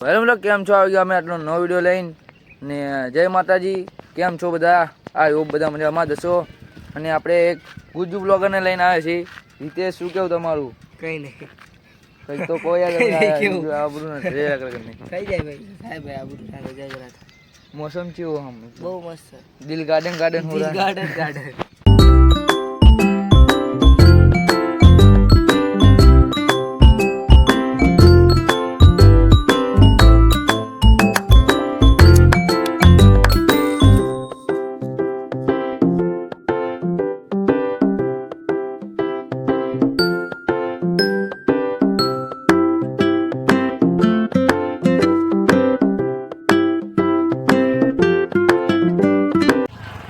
Hello મિત્રો, કેમ છો? આવી ગયા અમે આટલો નવો વિડીયો લઈને ને જય માતાજી. કેમ છો બધા? આ એવું બધા મજામાં દસો. અને આપણે એક ગુજ્જુ બ્લોગરને લઈને આવ્યા છીએ. રીતેશ, શું કેવું તમારું? કઈ નહીં, કઈ તો કોઈ આબરૂ નથી થઈ જાય ભાઈ. સાહેબ ભાઈ આબરૂ થાય જય. મોસમ કેવું? આમ બહુ મસ્ત દિલ ગાર્ડન ગાર્ડન હો રહા. ગાર્ડન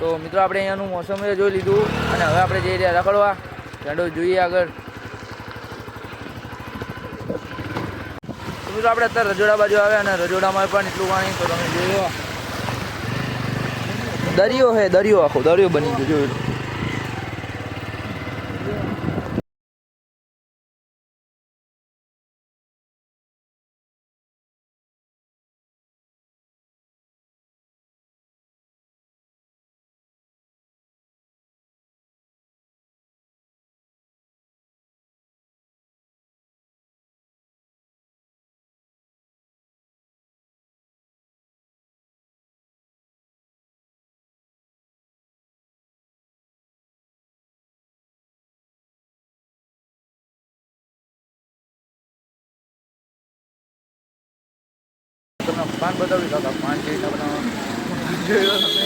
તો મિત્રો, આપણે અહીંયાનું મોસમ જોઈ લીધું અને હવે આપણે જઈ રહ્યા રખડવા. ચાલો જોઈએ આગળ. તો મિત્રો, આપણે અત્યારે રજોડા બાજુ આવ્યા અને રજોડામાં પણ એટલું પાણી. તો તમે જોયો, દરિયો હે, દરિયો આખો દરિયો બની ગયો. જોયું તમને પાન બતાવ્યું કાકા, પાન કેવી રીતના બનાવવાનું જોયો તમે.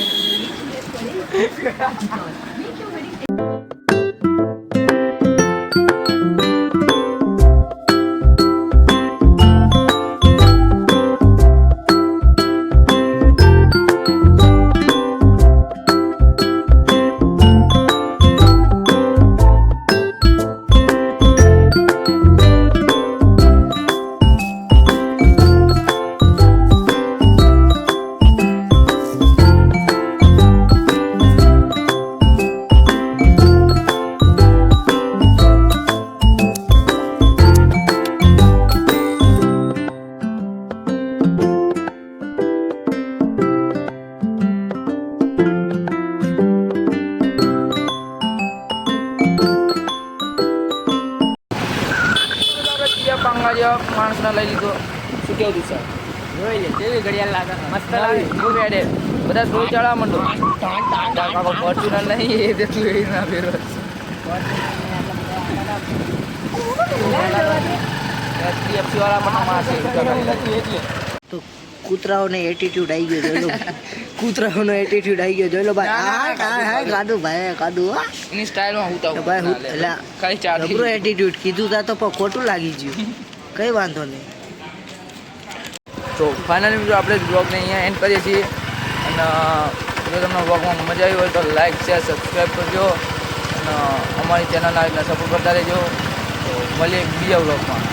માણસને લઈ લીધો. શું કેવું તું સર? જોઈ લે કેવી ઘડિયાળ લાગે, મસ્ત લાગે. બધા સ્ટોરી ચડાવવા માંડો. ફોર્ચ્યુનર નહીં એ તે તું એ ના ફેરવ. એફસી વાળા પણ માસે તો કૂતરાઓને એટીટ્યુડ આવી ગયો જોઈ લો. કૂતરાઓનો એટીટ્યુડ આવી ગયો જોઈ લો ભાઈ. હા કાદુ ભાઈ કાદુ. એની સ્ટાઇલમાં હું તો ભાઈ હું એટલે ખાલી ચાર જબરો એટીટ્યુડ કીધું તા તો પણ ખોટું લાગી ગયું. કઈ વાંધો નહીં. તો ફાઇનલી મિત્રો, આપણે બ્લોગને અહીંયા એન્ડ કરીએ છીએ. અને જો તમને બ્લોગમાં મજા આવી હોય તો લાઈક, શેર, સબસ્ક્રાઈબ કરજો. અને અમારી ચેનલના સપોર્ટ કરતા રહેજો. તો મળીએ બીજા બ્લોગમાં.